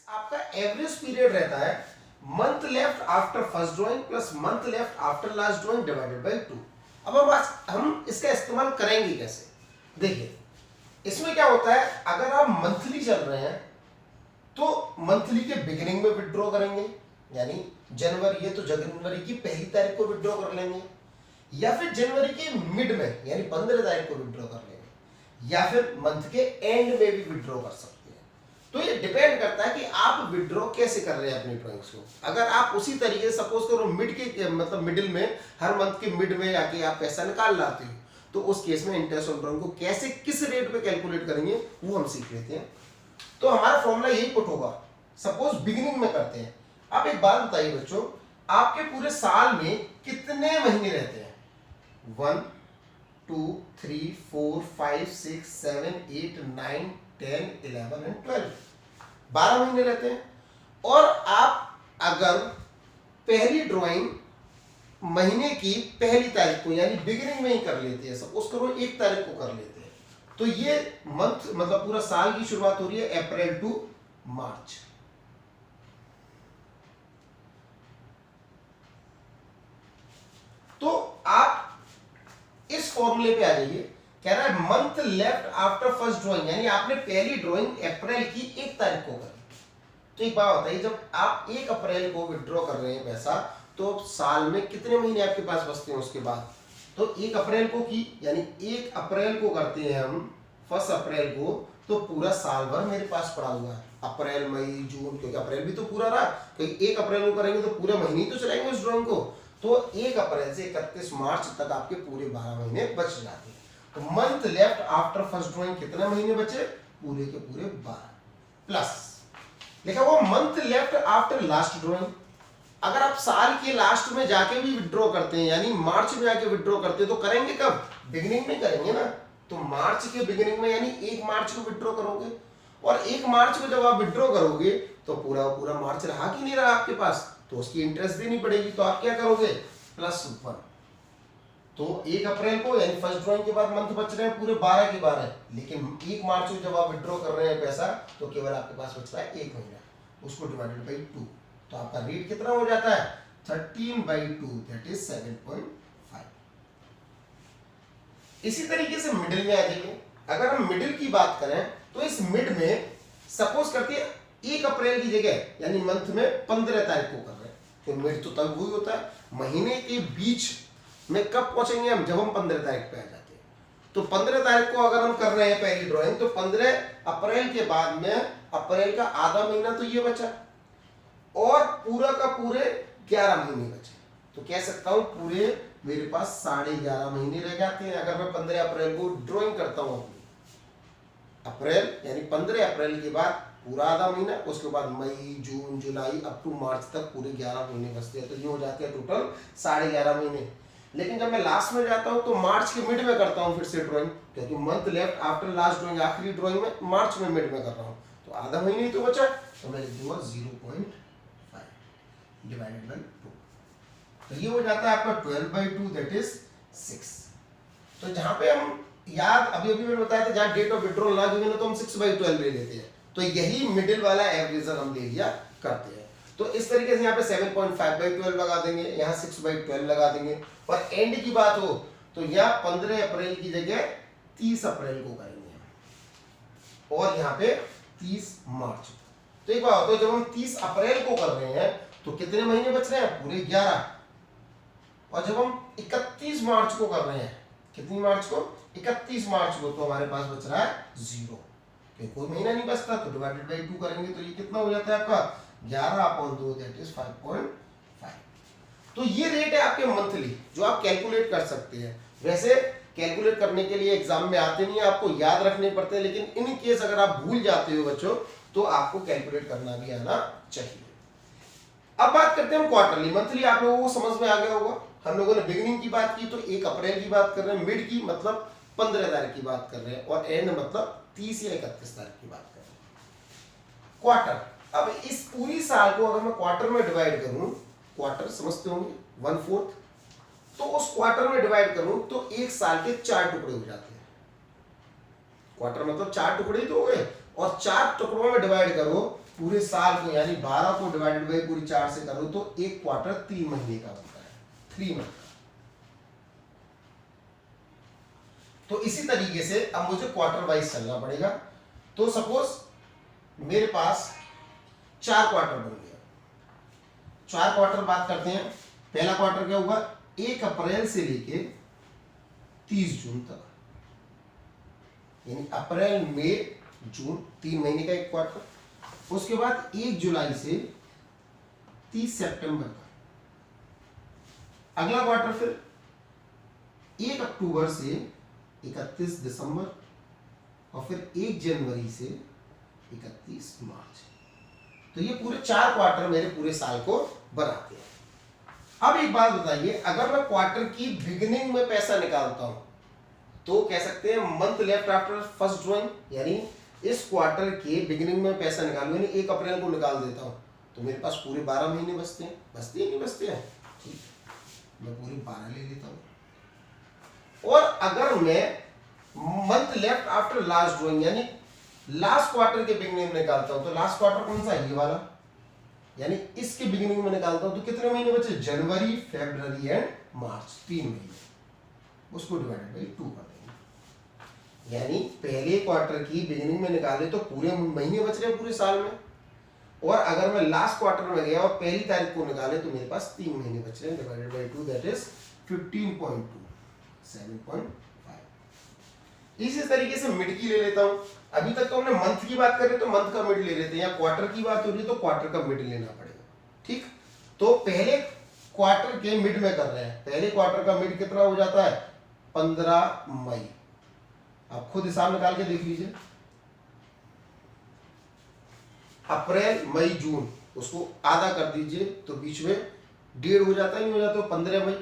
आपका average period रहता है month left after first drawing plus month left after last drawing divided by 2। अब हम इसका इस्तेमाल करेंगे कैसे, देखिए इसमें क्या होता है, अगर आप मंथली चल रहे हैं तो मंथली के बिगिनिंग में विड्रॉ करेंगे, यानी जनवरी है तो जनवरी की पहली तारीख को विड्रॉ कर लेंगे, या फिर जनवरी के मिड में यानी 15 तारीख को विड्रॉ कर लेंगे, या फिर मंथ के एंड में भी विड्रॉ कर सकते हैं। तो ये डिपेंड करता है कि आप विड्रॉ कैसे कर रहे हैं अपनी ड्राइंग्स को। अगर आप उसी तरीके से सपोज करो मिड के मतलब मिडिल में हर मंथ के मिड में आके आप पैसा निकाल लाते हो, तो उस केस में इंटरेस्ट ऑन ड्राइंग को कैसे किस रेट पे कैलकुलेट करेंगे वो हम सीख लेते हैं। तो हमारा फॉर्मूला यही पुट होगा, सपोज बिगिनिंग में करते हैं। आप एक बात बताइए बच्चों, आपके पूरे साल में कितने महीने रहते हैं? 1 2 3 4 5 6 7 8 9 10 11 एंड 12, 12 महीने रहते हैं। और आप अगर पहली ड्राइंग महीने की पहली तारीख को यानी बिगिनिंग में ही कर लेते हैं, सपोज करो 1 तारीख को कर लेते हैं, तो ये मंथ मतलब पूरा साल की शुरुआत हो रही है अप्रैल टू मार्च। तो आप इस फॉर्मूले पे आ जाइए, कह रहा है month left after first drawing, यानी आपने पहली ड्राइंग अप्रैल की 1 तारीख को करी। तो एक बात बताइए, जब आप 1 अप्रैल को विड्रॉ कर रहे हैं पैसा, तो साल में कितने महीने आपके पास बचते हैं उसके बाद? तो 1 अप्रैल को की यानी 1 अप्रैल को करते हैं हम 1 अप्रैल को, तो पूरा साल भर मेरे पास पड़ा हुआ है, अप्रैल मई जून, क्योंकि अप्रैल भी तो पूरा रहा, क्योंकि 1 अप्रैल को करेंगे तो पूरे महीने तो चलाएंगे उस ड्राइंग को। तो 1 अप्रैल से 31 मार्च तक आपके पूरे 12 महीने बच जाते हैं। तो month left after first drawing कितने महीने बचे? पूरे के पूरे 12, प्लस लिखा वो month left after last drawing. अगर आप साल के लास्ट में जाके भी विड्रॉ करते हैं, यानी मार्च में जाके विड्रॉ करते हैं, तो करेंगे कब? बिगिनिंग में करेंगे ना। तो मार्च के बिगिनिंग में यानी 1 मार्च को विड्रॉ करोगे, और 1 मार्च को जब आप विड्रॉ करोगे तो पूरा पूरा मार्च रहा कि नहीं रहा आपके पास, तो उसकी इंटरेस्ट देनी पड़ेगी। तो आप क्या करोगे? +1। तो 1 अप्रैल को यानी फर्स्ट ड्राइंग के बाद मंथ बच रहे हैं पूरे 12 के 12, लेकिन 1 मार्च को जब आप विड्रॉ कर रहे हैं पैसा, तो केवल आपके पास बच रहा है 1 महीना, उसको डिवाइडेड बाई 2। तो आपका रेट कितना हो जाता है? 13/2, दैट इज 7.5। इसी तरीके से मिडिल में आ जाइए। अगर हम मिडिल की बात करें तो इस मिड में सपोज करते हैं 1 अप्रैल की जगह यानी मंथ में 15 तारीख को कर रहे हैं, तो मिड तो तब वही होता है, महीने के बीच में कब पहुंचेंगे हम? जब हम 15 तारीख पे आ जाते हैं। तो 15 तारीख को अगर हम कर रहे हैं पहली ड्राइंग, तो 15 अप्रैल के बाद में अप्रैल का आधा महीना तो ये बचा, और पूरा का पूरे 11 महीने बचे। तो कह सकता हूं पूरे मेरे पास 11.5 महीने रह जाते हैं अगर मैं 15 अप्रैल को ड्राइंग करता हूं अपनी। अप्रैल यानी 15 अप्रैल के बाद पूरा आधा महीना, उसके बाद मई जून जुलाई अप टू मार्च तक पूरे 11 महीने बचते हैं। तो ये हो जाते हैं टोटल 11.5 महीने। लेकिन जब मैं लास्ट में जाता हूं तो मार्च के मिड में करता हूं फिर से ड्राइंग, क्योंकि month left after last drawing आखिरी ड्राइंग में मार्च में मिड में कर रहा हूं, तो आधा महीने ही तो बचा, तो मैं लिख दूंगा 0.5 डिवाइडेड बाई 2। तो ये हो जाता है आपका 12/2, दैट इज 6। तो जहां पे हम याद अभी मैंने बताया था, जहां डेट ऑफ विड्रॉल ना गिवन हो तो हम 6/12 ले लेते हैं, तो यही मिडिल वाला एवरेज हम ले लिया करते हैं। तो इस तरीके से यहाँ पे 7.5/12 लगा देंगे, यहाँ 6/12 लगा देंगे, और एंड की बात हो तो यहाँ 15 अप्रैल की जगह 30 अप्रैल को करेंगे, और यहाँ पे 30 मार्च। तो एक बात, तो जब हम 30 अप्रैल को कर रहे हैं तो कितने महीने बच रहे हैं? पूरे 11। और जब हम 31 मार्च को कर रहे हैं, कितनी मार्च को? 31 मार्च को, तो हमारे पास बच रहा है 0, क्योंकि कोई महीना नहीं बचता। तो डिवाइडेड बाई 2 करेंगे तो ये कितना हो जाता है आपका? 11/2, दैट इज 5.5। तो ये रेट है आपके मंथली, जो आप कैलकुलेट कर सकते हैं। वैसे कैलकुलेट करने के लिए एग्जाम में आते नहीं है, आपको याद रखने पड़ते हैं, लेकिन इन केस अगर आप भूल जाते हो बच्चों, तो आपको कैलकुलेट करना भी आना चाहिए। अब बात करते हैं हम क्वार्टरली। मंथली आप लोगों को समझ में आ गया होगा। हम लोगों ने बिगिनिंग की बात की तो 1 अप्रैल की बात कर रहे हैं, मिड की मतलब 15 तारीख की बात कर रहे हैं, और एंड मतलब 30 या 31 तारीख की बात कर रहे हैं। क्वार्टर, अब इस पूरी साल को अगर मैं क्वार्टर में डिवाइड करूं, क्वार्टर समझते होंगे 1/4, तो उस क्वार्टर में डिवाइड करूं तो एक साल के 4 टुकड़े हो जाते हैं। क्वार्टर मतलब 4 टुकड़े ही तो हो गए, और 4 टुकड़ों में डिवाइड करो पूरे साल को यानी 12 को डिवाइडेड बाई पूरी 4 से करो तो एक क्वार्टर 3 महीने का बनता है, 3 मंथ का। तो इसी तरीके से अब मुझे क्वार्टर वाइज चलना पड़ेगा। तो सपोज मेरे पास 4 क्वार्टर बन गया। 4 क्वार्टर बात करते हैं। पहला क्वार्टर क्या होगा, 1 अप्रैल से लेके 30 जून तक, यानी अप्रैल मई जून 3 महीने का एक क्वार्टर। उसके बाद 1 जुलाई से 30 सितंबर का अगला क्वार्टर, फिर 1 अक्टूबर से 31 दिसंबर, और फिर 1 जनवरी से 31 मार्च। तो ये पूरे 4 क्वार्टर मेरे पूरे साल को बनाते हैं। अब एक बात बताइए, अगर मैं क्वार्टर की बिगिनिंग में पैसा निकालता हूं तो कह सकते हैं month left after first drawing, यानी इस क्वार्टर के बिगिनिंग में पैसा निकालूं, यानी 1 अप्रैल को निकाल देता हूं तो मेरे पास पूरे 12 महीने बचते हैं। बचते हैं नहीं बचते हैं? ठीक, मैं पूरे 12 ले लेता हूं। और अगर मैं month left after last drawing यानी लास्ट क्वार्टर के बिगिनिंग में निकालता हूं, तो लास्ट क्वार्टर कौन सा है, ये वाला, यानी इसके बिगिनिंग में निकालता हूं तो कितने महीने बचे, जनवरी, फरवरी एंड मार्च, 3 महीने। उसको डिवाइडेड बाई 2 कर देंगे, यानी पहले क्वार्टर की बिगिनिंग में निकाले तो पूरे महीने बच रहे हैं पूरे साल में। और अगर मैं लास्ट क्वार्टर में गया और पहली तारीख को निकाले तो मेरे पास 3 महीने बच रहे हैं, डिवाइडेड बाई 2, दैट इज 15.2, 7.5। इसी तरीके से मिड की ले लेता हूं। अभी तक तो हमने मंथ की बात कर रहे तो मंथ का मिड ले लेते हैं, या क्वार्टर की बात हो रही है तो क्वार्टर का मिड लेना पड़ेगा। ठीक, तो पहले क्वार्टर के मिड में कर रहे हैं। पहले क्वार्टर का मिड कितना हो जाता है, 15 मई। आप खुद हिसाब निकाल के देख लीजिए, अप्रैल मई जून, उसको आधा कर दीजिए तो बीच में 1.5 हो जाता है, नहीं हो जाता, 15 मई।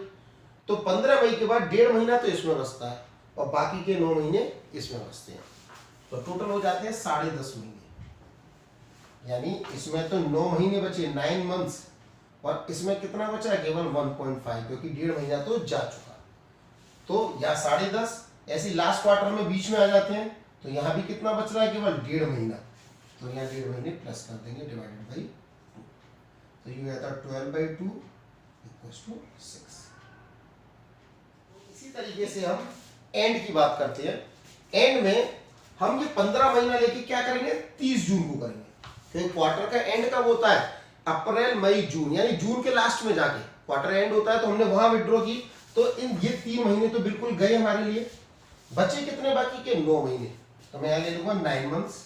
तो 15 मई के बाद 1.5 महीना तो इसमें बचता है और बाकी के 9 महीने इसमें बचते हैं, तो टोटल हो जाते हैं 10.5 महीने। यानी इसमें तो 9 महीने बचे, 9 मंथ्स, और इसमें कितना बचा है, केवल 1.5, क्योंकि 1.5 महीना तो जा चुका। तो या 10.5, ऐसे लास्ट क्वार्टर में बीच में आ जाते हैं, तो यहाँ भी कितना बच रहा है, केवल 1.5 महीना, तो यहाँ 1.5 महीने प्लस कर देंगे, डिवाइडेड बाई 2, तो ये आता है 12/2 = 6। इसी तरीके से हम एंड की बात करते हैं। एंड में हम ये 15 महीना लेके क्या करेंगे, 30 जून को करेंगे, क्योंकि क्वार्टर का एंड कब होता है, अप्रैल मई जून, यानी जून के लास्ट में जाके क्वार्टर एंड होता है, तो हमने वहां विड्रॉ की, तो इन ये 3 महीने तो बिल्कुल गए हमारे लिए। बचे कितने बाकी के, 9 महीने, तो मैं यहां ले लूंगा 9 मंथ्स।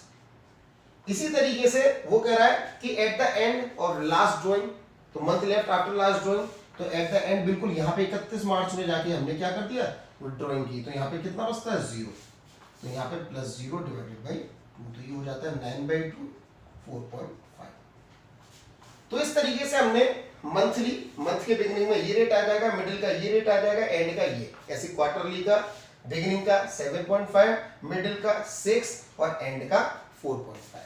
इसी तरीके से वो कह रहा है कि एट द एंड और लास्ट ड्रॉइंग, तो month left after last drawing, तो एट द एंड बिल्कुल यहाँ पे 31 मार्च में जाके हमने क्या कर दिया, ड्रॉइंग की, तो यहाँ पे कितना बचता है, 0, तो यहाँ पे +0 डिवाइडेड बाई 2, तो ये हो जाता है 9/2, 4.5। तो इस तरीके से हमने मंथ के बिगिनिंग में ये रेट आ जाएगा, मिडिल का ये रेट आ जाएगा, एंड का ये, ऐसे क्वार्टरली का बिगिनिंग का 7.5, मिडिल का 6 और एंड का 4.5।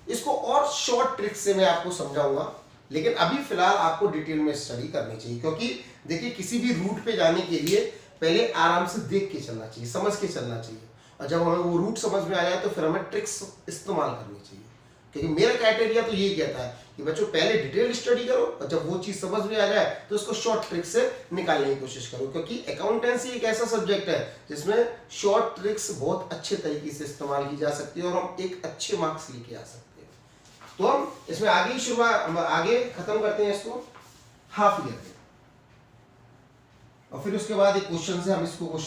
इसको और शॉर्ट ट्रिक से मैं आपको समझाऊंगा, लेकिन अभी फिलहाल आपको डिटेल में स्टडी करनी चाहिए, क्योंकि देखिए किसी भी रूट पे जाने के लिए पहले आराम से देख के चलना चाहिए, समझ के चलना चाहिए, और जब हमें वो रूट समझ में आ जाए तो फिर हमें ट्रिक्स इस्तेमाल करनी चाहिए। क्योंकि मेरा क्राइटेरिया तो यही कहता है कि बच्चों पहले डिटेल स्टडी करो, और जब वो चीज समझ में आ जाए तो उसको शॉर्ट ट्रिक से निकालने की कोशिश करो, क्योंकि अकाउंटेंसी एक ऐसा सब्जेक्ट है जिसमें शॉर्ट ट्रिक्स बहुत अच्छे तरीके से इस्तेमाल की जा सकती है और हम एक अच्छे मार्क्स लेके आ सकते हैं। तो हम इसमें आगे आगे खत्म करते हैं इसको हाफ ईयर में, और फिर उसके बाद एक क्वेश्चन से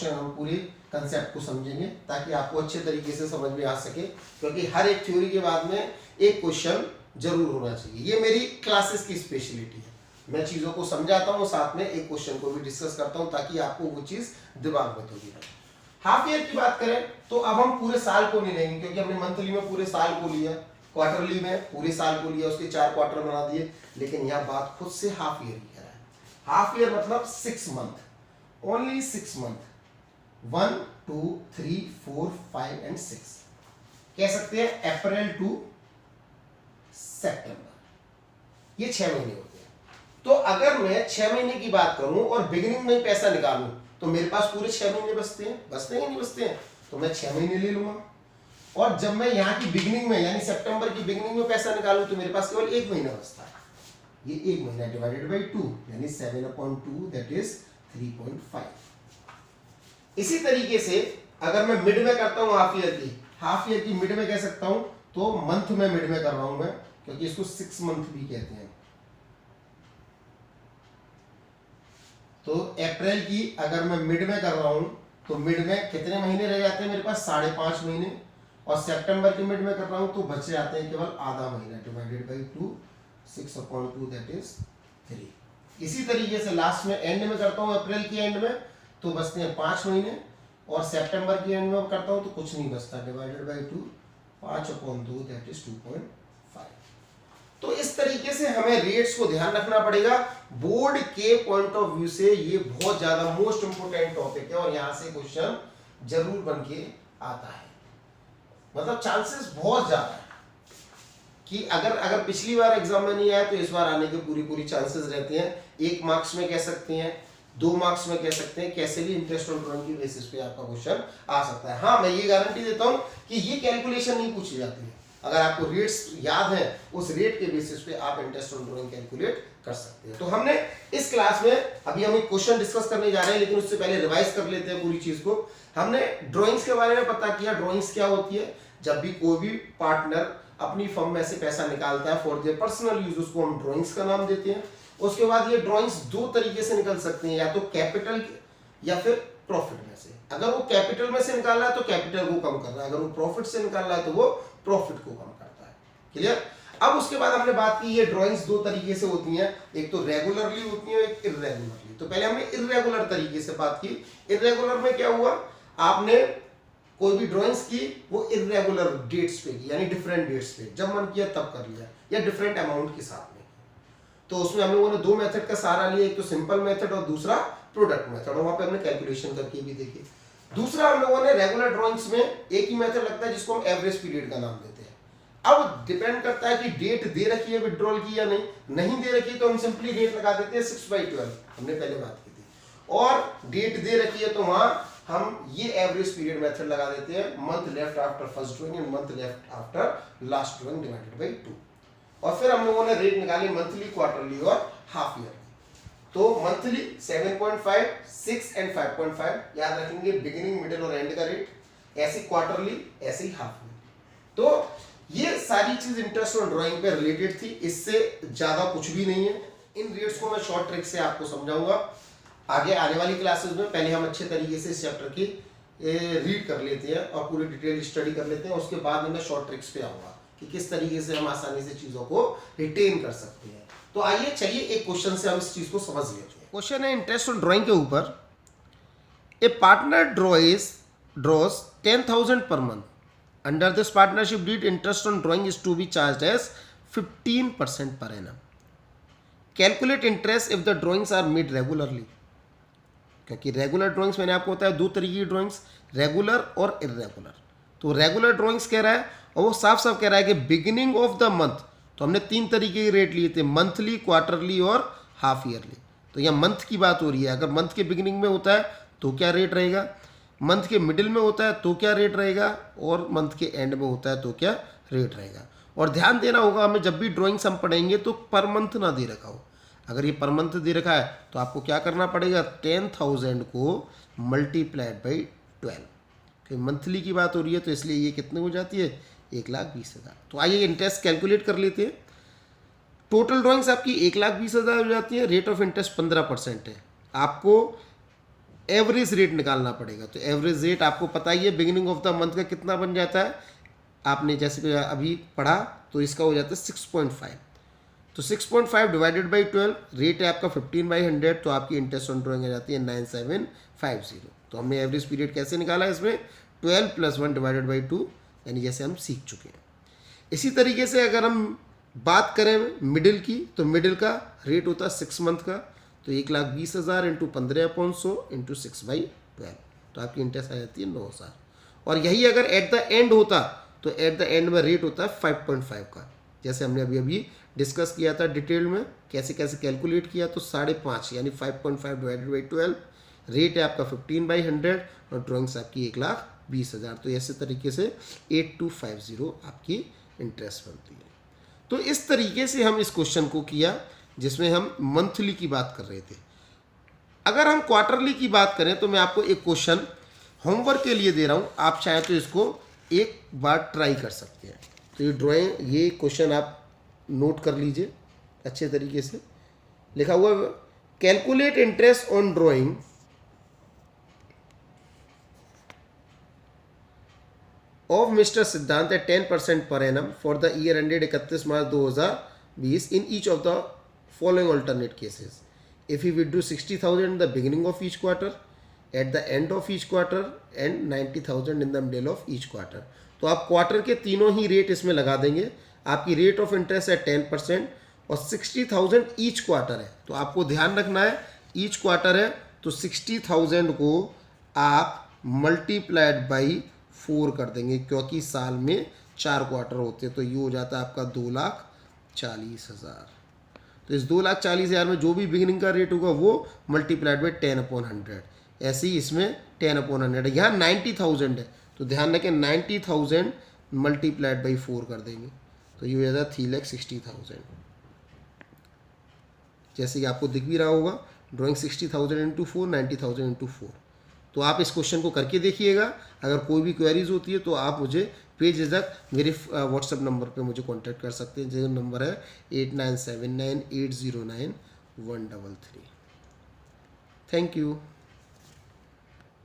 हम पूरे कंसेप्ट को समझेंगे, ताकि आपको अच्छे तरीके से समझ में आ सके, क्योंकि हर एक थ्योरी के बाद में एक क्वेश्चन जरूर होना चाहिए। ये मेरी क्लासेस की स्पेशलिटी है, मैं चीज़ों को समझाता हूँ, साथ में एक क्वेश्चन को भी डिस्कस करता हूँ, ताकि आपको वो चीज़ दिमाग में तो भी रहे। हाफ ईयर की बात करें तो अब हम पूरे साल को नहीं लेंगे, क्योंकि हमने मंथली में पूरे साल को लिया, क्वार्टरली में पूरे साल को लिया, उसके 4 क्वार्टर बना दिए, लेकिन यह बात खुद से हाफ ईयर की है। हाफ ईयर मतलब 6 मंथ, ओनली 6 मंथ, 1 2 3 4 5 एंड 6, कह सकते हैं अप्रैल टू सितंबर, ये 6 महीने होते हैं। तो अगर मैं 6 महीने की बात करूं और बिगिनिंग में पैसा निकालूं तो मेरे पास पूरे 6 महीने बचते हैं, बचते हैं नहीं बचते हैं, तो मैं 6 महीने ले लूंगा। और जब मैं यहाँ की बिगिनिंग में यानी सितंबर की बिगिनिंग में पैसा निकालूं तो मेरे पास केवल 1 महीना बचता है। ये 1 महीना डिवाइडेड बाई 2 यानी 7/2 दैट इज 3.5। इसी तरीके से अगर मैं मिड में करता हूँ हाफ ईयर की मिड में कह सकता हूँ, तो मंथ में मिड में कर रहा हूं मैं, क्योंकि इसको 6 मंथ भी कहते हैं। तो अप्रैल की अगर मैं मिड में कर रहा हूं तो मिड में कितने महीने रह जाते हैं मेरे पास? 5.5 महीने। और सितंबर की मिड में कर रहा हूं तो बचे जाते हैं केवल आधा महीना डिवाइडेड बाई 2 6/2 दैट इज 3। इसी तरीके से लास्ट में एंड में करता हूं अप्रैल की एंड में तो बचते हैं 5 महीने, और सितंबर की एंड में करता हूं तो कुछ नहीं बचता डिवाइडेड बाई 2 5/2 दैट इज 2.5। तो इस तरीके से हमें रेट्स को ध्यान रखना पड़ेगा। बोर्ड के पॉइंट ऑफ व्यू से ये बहुत ज्यादा मोस्ट इंपोर्टेंट टॉपिक है और यहां से क्वेश्चन जरूर बन के आता है। मतलब चांसेस बहुत ज्यादा है कि अगर पिछली बार एग्जाम में नहीं आया तो इस बार आने के पूरी चांसेस रहते हैं। 1 मार्क्स में कह सकते हैं, 2 मार्क्स में कह सकते हैं, कैसे भी इंटरेस्ट ऑन ड्राइंग की बेसिस पे आपका क्वेश्चन आ सकता है। हाँ, मैं ये गारंटी देता हूं कि ये कैलकुलेशन नहीं पूछी जाती है। अगर आपको रेट्स याद है, उस रेट के बेसिस पे आप इंटरेस्ट ऑन ड्राइंग कैलकुलेट कर सकते हैं। तो हमने इस क्लास में अभी हम एक क्वेश्चन डिस्कस करने जा रहे हैं, लेकिन उससे पहले रिवाइज कर लेते हैं पूरी चीज को। हमने ड्राइंग्स के बारे में पता किया। ड्राइंग्स क्या होती है? जब भी कोई भी पार्टनर अपनी फर्म में से पैसा निकालता है फॉर देयर पर्सनल यूज, उसको हम ड्राइंग्स का नाम देते हैं। उसके बाद ये ड्राइंग्स 2 तरीके से निकल सकती हैं, या तो कैपिटल या फिर प्रॉफिट में से। अगर वो कैपिटल में से निकाल रहा है तो कैपिटल को कम कर रहा है, अगर वो प्रॉफिट से निकाल रहा है तो वो प्रॉफिट को कम करता है। क्लियर? अब उसके बाद हमने बात की ये ड्राइंग्स 2 तरीके से होती हैं, एक तो रेगुलरली होती है, एक इर्रेगुलरली। तो पहले हमने इर्रेगुलर तरीके से बात की। इर्रेगुलर में क्या हुआ? आपने कोई भी ड्राइंग्स की वो इर्रेगुलर डेट्स पे की, यानी डिफरेंट डेट्स पे, जब मन किया तब कर लिया, या डिफरेंट अमाउंट के साथ में। तो उसमें हम लोगों ने 2 मेथड का सहारा लिया, एक तो सिंपल मेथड और दूसरा प्रोडक्ट मेथड, और वहां पे हमने कैलकुलेशन करके भी देखी। दूसरा हम लोगों ने रेगुलर ड्राइंग्स में एक ही मेथड लगता है जिसको हम एवरेज पीरियड का नाम देते हैं। अब डिपेंड करता है कि डेट दे रखी है विड्रॉल की या नहीं दे रखी है, तो हम सिंपली डेट लगा देते हैं 6/12, हमने पहले बात की थी। और डेट दे रखी है तो वहां हम ये एवरेज पीरियड मेथड लगा देते हैं, month left after first drawing and month left after last drawing divided by 2। और फिर हम लोगों ने रेट निकाली मंथली, क्वार्टरली और हाफ ईयर। तो मंथली 7.5, 6 एंड 5.5 याद रखेंगे, बिगिनिंग मिडिल और एंड का रेट। ऐसे क्वार्टरली, ऐसे ही हाफ ईयर। तो ये सारी चीज इंटरेस्ट ऑन ड्राइंग पे रिलेटेड थी, इससे ज्यादा कुछ भी नहीं है। इन रेट्स को मैं शॉर्ट ट्रिक से आपको समझाऊंगा आगे आने वाली क्लासेस में। पहले हम अच्छे तरीके से इस चैप्टर की रीड कर लेते हैं और पूरी डिटेल स्टडी कर लेते हैं, उसके बाद में मैं शॉर्ट ट्रिक्स पे आऊंगा कि किस तरीके से हम आसानी से चीजों को रिटेन कर सकते हैं। तो आइए चलिए एक क्वेश्चन से हम इस चीज को समझ लेते हैं। क्वेश्चन है इंटरेस्ट ऑन ड्राइंग के ऊपर। ए partner drawers 10,000 per month. Under this partnership deed, interest on drawing is to be charged as 15% per annum. Calculate interest if the drawings are made regularly. क्योंकि रेगुलर ड्राइंग्स मैंने आपको बताया 2 तरीके की drawings, regular और irregular. तो regular drawings कह रहा है और वो साफ साफ कह रहा है कि बिगिनिंग ऑफ द मंथ। तो हमने 3 तरीके के रेट लिए थे, मंथली, क्वार्टरली और हाफ ईयरली। तो यहाँ मंथ की बात हो रही है। अगर मंथ के बिगिनिंग में होता है तो क्या रेट रहेगा, मंथ के मिडिल में होता है तो क्या रेट रहेगा, और मंथ के एंड में होता है तो क्या रेट रहेगा। और ध्यान देना होगा हमें, जब भी ड्राइंग्स हम पढ़ेंगे तो पर मंथ ना दे रखा हो। अगर ये पर मंथ दे रखा है तो आपको क्या करना पड़ेगा, 10,000 को मल्टीप्लाइड बाई 12। क्योंकि मंथली की बात हो रही है तो इसलिए ये कितने हो जाती है, 1,20,000। तो आइए इंटरेस्ट कैलकुलेट कर लेते हैं। टोटल ड्राइंग्स आपकी 1,20,000 हो जाती है, रेट ऑफ इंटरेस्ट 15% है। आपको एवरेज रेट निकालना पड़ेगा। तो एवरेज रेट आपको पता ही है, बिगिनिंग ऑफ द मंथ का कितना बन जाता है, आपने जैसे अभी पढ़ा तो इसका हो जाता है 6.5। तो 6.5 डिवाइडेड बाई 12, रेट है आपका 15/100, तो आपकी इंटरेस्ट ऑन ड्राइंग आ जाती है 9750। तो हमने एवरेज पीरियड कैसे निकाला इसमें, 12 + 1 डिवाइडेड बाई 2, यानी जैसे हम सीख चुके हैं। इसी तरीके से अगर हम बात करें मिडिल की, तो मिडिल का रेट होता है 6 मंथ का। तो 1,20,000 × 15/100 × 6/12, तो आपकी इंटरेस्ट आ जाती है 9,000। और यही अगर एट द एंड होता तो एट द एंड में रेट होता है 5.5 का, जैसे हमने अभी डिस्कस किया था डिटेल में, कैसे कैसे कैलकुलेट किया। तो 5.5 यानी 5.5 डिवाइडेड बाई 12, रेट है आपका 15/100 और ड्राइंग्स आपकी 1,20,000। तो ऐसे तरीके से 8250 आपकी इंटरेस्ट बनती है। तो इस तरीके से हम इस क्वेश्चन को किया जिसमें हम मंथली की बात कर रहे थे। अगर हम क्वार्टरली की बात करें तो मैं आपको एक क्वेश्चन होमवर्क के लिए दे रहा हूँ, आप चाहें तो इसको एक बार ट्राई कर सकते हैं। तो ये क्वेश्चन आप नोट कर लीजिए अच्छे तरीके से। लिखा हुआ calculate interest on drawing of mister Siddhant at 10% per annum for the year ended 31 March 2020 in each of the following alternate cases. If he withdrew 60,000 in the beginning of each quarter, at the end of each quarter and 90,000 in the middle of each quarter. तो आप quarter के तीनों ही rate इसमें लगा देंगे। आपकी rate of interest है 10% और 60,000 ईच क्वार्टर है। तो आपको ध्यान रखना है ईच क्वार्टर है तो 60,000 को आप मल्टीप्लाइड बाई 4 कर देंगे क्योंकि साल में 4 क्वार्टर होते हैं। तो ये हो जाता है आपका 2,40,000। तो इस 2,40,000 में जो भी बिगिनिंग का रेट होगा वो मल्टीप्लाइड बाई 10/100। ऐसे ही इसमें 10/100 यहाँ 90,000 है तो ध्यान रखें 90,000 मल्टीप्लाइड बाई 4 कर देंगे तो ये हो जाता है 3,60,000। जैसे कि आपको दिख भी रहा होगा ड्राइंग 60,000 इंटू 4, 90,000 इंटू 4। तो आप इस क्वेश्चन को करके देखिएगा। अगर कोई भी क्वेरीज होती है तो आप मुझे पेज तक मेरे व्हाट्सएप नंबर पे मुझे कांटेक्ट कर सकते हैं, जो नंबर है 8979809133। Thank you.